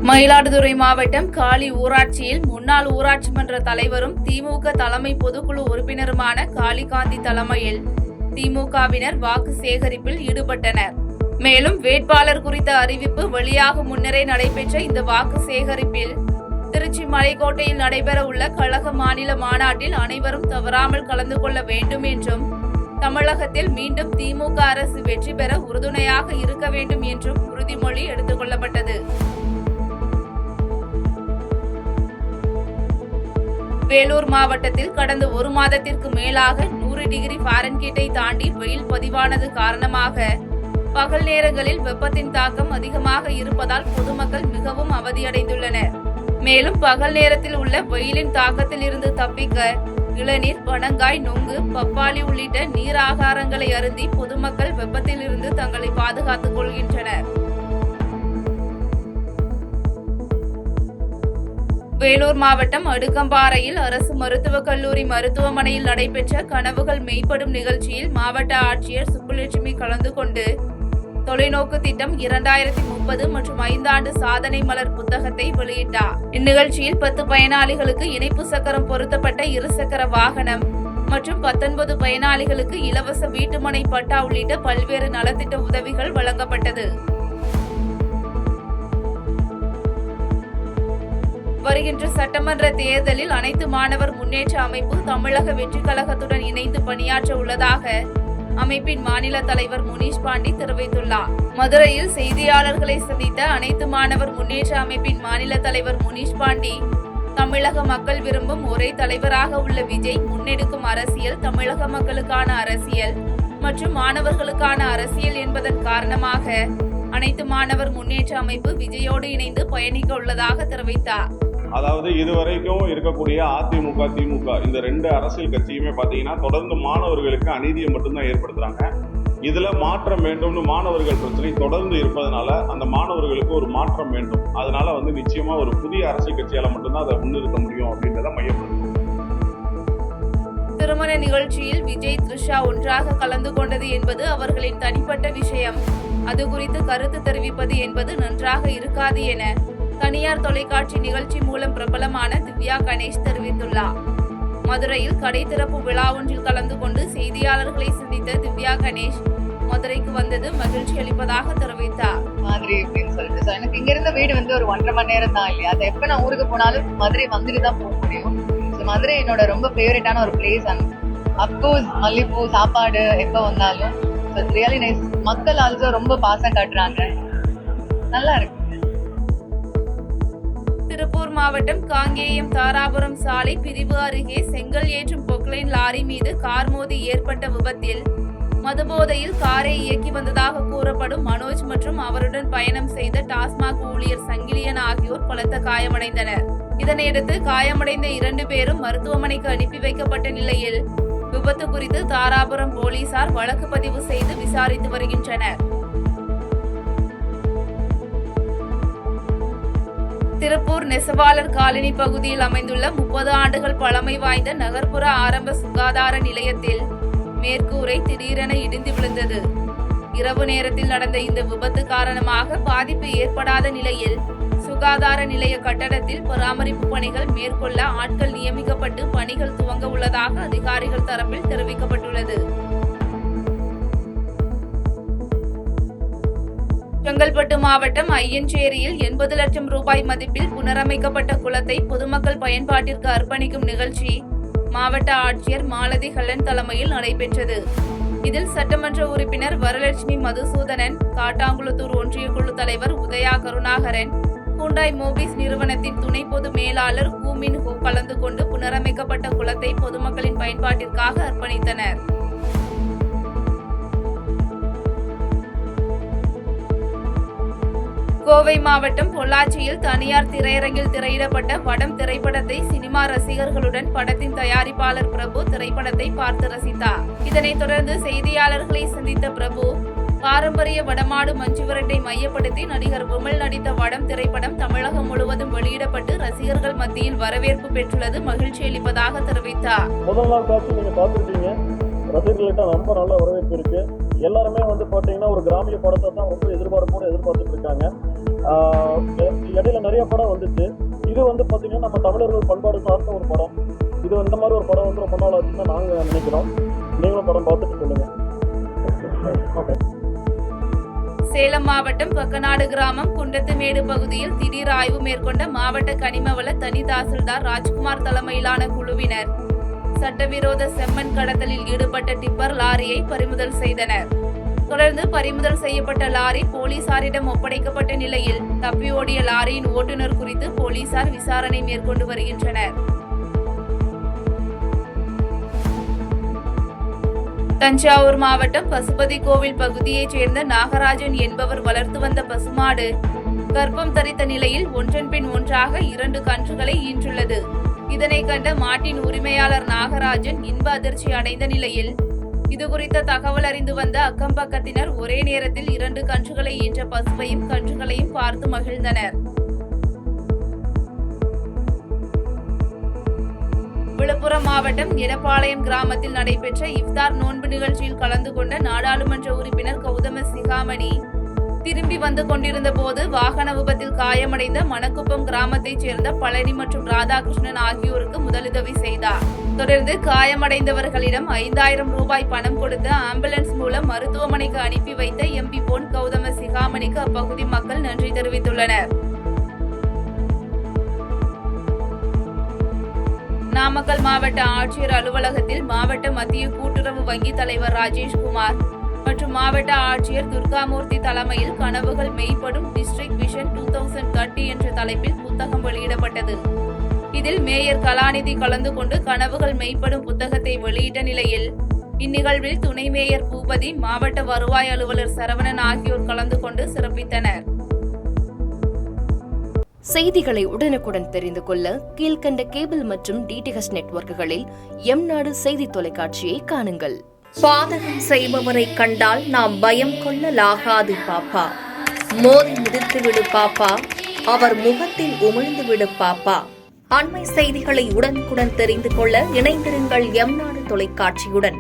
மயிலாடுதுறை மாவட்டம் காலி ஊராட்சியில் முன்னாள் ஊராட்சி மன்ற தலைவரும் திமுக தலைமை பொதுக்குழு உறுப்பினருமான காளிகாந்தி தலைமையில் திமுகவினர் வாக்கு சேகரிப்பில் ஈடுபட்டனர். மேலும் வேட்பாளர் குறித்த அறிவிப்பு வெளியாகும் முன்னரே நடைபெற்ற இந்த வாக்கு சேகரிப்பில் திருச்சி மலைக்கோட்டையில் நடைபெற உள்ள கழக மாநில மாநாட்டில் அனைவரும் தவறாமல் கலந்து கொள்ள வேண்டும் என்றும் தமிழகத்தில் மீண்டும் திமுக அரசு வெற்றி பெற உறுதுணையாக இருக்க வேண்டும் என்றும் உறுதிமொழி எடுத்துக் கொள்ளப்பட்டது. வேலூர் மாவட்டத்தில் கடந்த ஒரு மாதத்திற்கு மேலாக 100 டிகிரி ஃபாரன்ஹீட்டை தாண்டி வெயில் பதிவானது காரணமாக பகல் நேரங்களில் வெப்பத்தின் தாக்கம் அதிகமாக இருப்பதால் பொதுமக்கள் மிகவும் அவதியடைந்துள்ளனர். மேலும் பகல் நேரத்தில் உள்ள வெயிலின் தாக்கத்தில் இருந்து தப்பிக்க இளநீர், பனங்காய், நொங்கு, பப்பாளி உள்ளிட்ட நீர் ஆகாரங்களை அருந்தி பொதுமக்கள் வெப்பத்தில் இருந்து தங்களை பாதுகாத்துக் கொள்கின்றனர். வேலூர் மாவட்டம் அடுக்கம்பாறையில் அரசு மருத்துவக் கல்லூரி மருத்துவமனையில் நடைபெற்ற கனவுகள் மெய்ப்படும் நிகழ்ச்சியில் மாவட்ட ஆட்சியர் சுப்புலட்சுமி கலந்து கொண்டு தொலைநோக்கு திட்டம் 2030 மற்றும் 5 ஆண்டு சாதனை மலர் புத்தகத்தை வெளியிட்டார். இந்நிகழ்ச்சியில் 10 பயனாளிகளுக்கு இணைப்பு சக்கரம் பொருத்தப்பட்ட இருசக்கர வாகனம் மற்றும் 19 பயனாளிகளுக்கு இலவச வீட்டுமனை பட்டா உள்ளிட்ட பல்வேறு நலத்திட்ட உதவிகள் வழங்கப்பட்டது. வருகின்ற சட்டமன்ற தேர்தலில் அனைத்து மாணவர் முன்னேற்ற அமைப்பு தமிழக வெற்றி கழகத்துடன் இணைந்து பணியாற்ற உள்ளதாக அமைப்பின் மாநில தலைவர் முனிஷ் பாண்டி தெரிவித்துள்ளார். மதுரையில் செய்தியாளர்களை சந்தித்த அனைத்து மாணவர் முன்னேற்ற அமைப்பின் மாநில தலைவர் முனிஷ் பாண்டி, தமிழக மக்கள் விரும்பும் ஒரே தலைவராக உள்ள விஜய் முன்னெடுக்கும் அரசியல் தமிழக மக்களுக்கான அரசியல் மற்றும் மாணவர்களுக்கான அரசியல் என்பதன் காரணமாக அனைத்து மாணவர் முன்னேற்ற அமைப்பு விஜயோடு இணைந்து பயணிக்க உள்ளதாக தெரிவித்தார். அதாவது இதுவரைக்கும் இருக்கக்கூடிய அதிமுக, திமுக இந்த 2 அரசியல் கட்சியுமே பார்த்தீங்கன்னா தொடர்ந்து மாணவர்களுக்கு அநீதியை மட்டும்தான் ஏற்படுத்துறாங்க. இதுல மாற்றம் வேண்டும்னு மாணவர்கள் பிரச்சனை தொடர்ந்து இருப்பதனால அந்த மாணவர்களுக்கு ஒரு மாற்றம் வேண்டும். அதனால நிச்சயமா ஒரு புதிய அரசியல் கட்சியால மட்டும்தான் அதை முன்னிறுத்த முடியும் அப்படின்றத மையப்படுத்தும். திருமண நிகழ்ச்சியில் விஜய், த்ரிஷா ஒன்றாக கலந்து கொண்டது என்பது அவர்களின் தனிப்பட்ட விஷயம். அது குறித்து கருத்து தெரிவிப்பது என்பது நன்றாக இருக்காது என தனியார் தொலைக்காட்சி நிகழ்ச்சி மூலம் பிரபலமான திவ்யா கணேஷ் தெரிவித்துள்ளார். மதுரையில் கடை திறப்பு விழா ஒன்றில் கலந்து கொண்டு செய்தியாளர்களை சந்தித்த திவ்யா கணேஷ் மதுரைக்கு வந்தது மகிழ்ச்சி அளிப்பதாக தெரிவித்தார். மாதிரி அப்படின்னு சொல்லிட்டு எனக்கு இங்க இருந்த வீடு ஒரு 1.5 மணி நேரம் தான் இல்லையா. அதை எப்ப நான் ஊருக்கு போனாலும் மதுரை வந்துட்டு தான் போக முடியும். மதுரை என்னோட ரொம்ப ஃபேவரட்டான ஒரு பிளேஸ். அப்கோர்ஸ் மல்லிப்பூ சாப்பாடு எப்ப வந்தாலும் ரியலி நைஸ். மக்கள் ஆல்சோ ரொம்ப பாசம் காட்டுறாங்க, நல்லா இருக்கு. திருப்பூர் மாவட்டம் காங்கேயம் தாராபுரம் சாலை பிரிவு அருகே செங்கல் ஏற்றும் பொக்லைன் லாரி மீது கார் மோதி ஏற்பட்ட விபத்தில் மதுபோதையில் காரை இயக்கி வந்ததாக கூறப்படும் மனோஜ் மற்றும் அவருடன் பயணம் செய்த டாஸ்மாக் ஊழியர் சங்கிலியன் ஆகியோர் பலத்த காயமடைந்தனர். இதனையடுத்து காயமடைந்த 2 பேரும் மருத்துவமனைக்கு அனுப்பி வைக்கப்பட்ட நிலையில் விபத்து குறித்து தாராபுரம் போலீசார் வழக்கு பதிவு செய்து விசாரித்து வருகின்றனர். திருப்பூர் நெசவாளர் காலனி பகுதியில் அமைந்துள்ள 30 ஆண்டுகள் பழமை வாய்ந்த நகர்ப்புற ஆரம்ப சுகாதார நிலையத்தில் மேற்கூரை திடீரென இடிந்து விழுந்தது. இரவு நேரத்தில் நடந்த இந்த விபத்து காரணமாக பாதிப்பு ஏற்படாத நிலையில் சுகாதார நிலைய கட்டடத்தில் பராமரிப்பு பணிகள் மேற்கொள்ள ஆட்கள் நியமிக்கப்பட்டு பணிகள் துவங்க உள்ளதாக அதிகாரிகள் தரப்பில் தெரிவிக்கப்பட்டுள்ளது. செங்கல்பட்டு மாவட்டம் ஐயஞ்சேரியில் 80 லட்சம் ரூபாய் மதிப்பில் புனரமைக்கப்பட்ட குளத்தை பொதுமக்கள் பயன்பாட்டிற்கு அர்ப்பணிக்கும் நிகழ்ச்சி மாவட்ட ஆட்சியர் மாலதி ஹெலன் தலைமையில் நடைபெற்றது. இதில் சட்டமன்ற உறுப்பினர் வரலட்சுமி மதுசூதனன், காட்டாங்குளத்தூர் ஒன்றிய குழு தலைவர் உதயா கருணாகரன், ஹூண்டாய் மோபிஸ் நிறுவனத்தின் துணை பொது மேலாளர் ஹூமின் ஹூ கலந்து கொண்டு புனரமைக்கப்பட்ட குளத்தை பொதுமக்களின் பயன்பாட்டிற்காக அர்ப்பணித்தனர். கோவை மாவட்டம் பொள்ளாச்சியில் தனியார் திரையரங்கில் திரையிடப்பட்ட படம் திரைப்படத்தை சினிமா ரசிகர்களுடன் படத்தின் தயாரிப்பாளர் பிரபு திரைப்படத்தை பார்த்து ரசித்தார். இதனைத் தொடர்ந்து செய்தியாளர்களை சந்தித்த பிரபு, பாரம்பரிய வடமாடு மஞ்சுவிரட்டை மையப்படுத்தி நடிகர் விமல் நடித்த வடம் திரைப்படம் தமிழகம் முழுவதும் வெளியிடப்பட்டு ரசிகர்கள் மத்தியில் வரவேற்பு பெற்றுள்ளது மகிழ்ச்சி அளிப்பதாக தெரிவித்தார். முதல் நாள் காட்சி நீங்க பார்த்துருக்கீங்க, ரசிகர்கள்ட்ட ரொம்ப நல்ல வரவேற்பு இருக்கு. எல்லாருமே பாத்தீங்கன்னா ஒரு கிராமிய படத்தை தான் ரொம்ப எதிர்பார்ப்போடு எதிர்பார்த்துட்டு இருக்காங்க. இடையில நிறைய படம் வந்துச்சு. இது வந்து பாத்தீங்கன்னா நம்ம தமிழர்கள் பண்பாடு சார்ந்த ஒரு படம். இது இந்த மாதிரி ஒரு படம் வந்து ரொம்ப நாள் ஆச்சுன்னு நாங்க நினைக்கிறோம். நீங்களும் படம் பார்த்துட்டு சொல்லுங்க. ஓகே. சேலம் மாவட்டம் பக்கநாடு கிராமம் குண்டத்துமேடு பகுதியில் திடீர் ஆய்வு மேற்கொண்ட மாவட்ட கனிமவள தனி தாசில்தார் ராஜ்குமார் தலைமையிலான குழுவினர் சட்டவிரோத செம்மண் கடத்தலில் ஈடுபட்ட டிப்பர் லாரியை பறிமுதல் செய்தனர். தொடர்ந்து பறிமுதல் செய்யப்பட்ட லாரி போலீசாரிடம் ஒப்படைக்கப்பட்ட நிலையில் தப்பியோடிய லாரியின் ஓட்டுநர் குறித்து போலீசார் விசாரணை மேற்கொண்டு வருகின்றனர். தஞ்சாவூர் மாவட்டம் பசுபதி கோவில் பகுதியைச் சேர்ந்த நாகராஜன் என்பவர் வளர்த்து வந்த பசுமாடு கர்ப்பம் தரித்த நிலையில் ஒன்றன் பின் ஒன்றாக 2 கன்றுகளை ஈன்றுள்ளது. இதனை கண்ட மாட்டின் உரிமையாளர் நாகராஜன் இன்ப அதிர்ச்சி அடைந்த நிலையில் இதுகுறித்த தகவல் அறிந்து வந்த அக்கம்பக்கத்தினர் ஒரே நேரத்தில் 2 கன்றுகளை ஈன்ற பசுவையும் கன்றுகளையும் பார்த்து மகிழ்ந்தனர். விழுப்புரம் மாவட்டம் எடப்பாளையம் கிராமத்தில் நடைபெற்ற இஃப்தார் நோன்பு நிகழ்ச்சியில் கலந்து கொண்ட நாடாளுமன்ற உறுப்பினர் கௌதம சிகாமணி திரும்பி வந்து கொண்டிருந்த போது வாகன விபத்தில் காயமடைந்த மணக்குப்பம் கிராமத்தைச் சேர்ந்த பழனி மற்றும் ராதாகிருஷ்ணன் ஆகியோருக்கு முதலுதவி செய்தார். தொடர்ந்து காயமடைந்தவர்களிடம் 5000 ரூபாய் பணம் கொடுத்து ஆம்புலன்ஸ் மூலம் மருத்துவமனைக்கு அனுப்பி வைத்த எம்பி பொன் கௌதம சிகாமணிக்கு அப்பகுதி மக்கள் நன்றி தெரிவித்துள்ளனர். நாமக்கல் மாவட்ட ஆட்சியர் அலுவலகத்தில் மாவட்ட மத்திய கூட்டுறவு வங்கி தலைவர் ராஜேஷ்குமார் மற்றும் மாவட்ட ஆட்சியர் துர்காமூர்த்தி தலைமையில் கனவுகள் மெய்ப்படும் டிஸ்ட்ரிக்ட் விஷன் 2030 என்ற தலைப்பில் புத்தகம் வெளியிடப்பட்டது. இதில் மேயர் கலாநிதி கலந்து கொண்டு கனவுகள் மெய்ப்படும் புத்தகத்தை வெளியிட்ட நிலையில் இந்நிகழ்வில் துணை மேயர் பூபதி, மாவட்ட வருவாய் அலுவலர் சரவணன் ஆகியோர் கலந்து கொண்டு சிறப்பித்தனர். செய்திகளை உடனுக்குடன் தெரிந்து கொள்ள கீழ்கண்ட கேபிள் மற்றும் டிடிஎச் நெட்வொர்க்குகளில் எம்நாடு செய்தி தொலைக்காட்சியை காணுங்கள். பாதகம் செய்பவரை கண்டால் நாம் பயம் கொள்ளலாகாது பாப்பா. மோதி மிதித்து விடு பாப்பா, அவர் முகத்தில் உமிழ்ந்து விடு பாப்பா. அண்மை செய்திகளை உடனுக்குடன் தெரிந்து கொள்ள இணைந்திருங்கள் எம்நாடு தொலைக்காட்சியுடன்.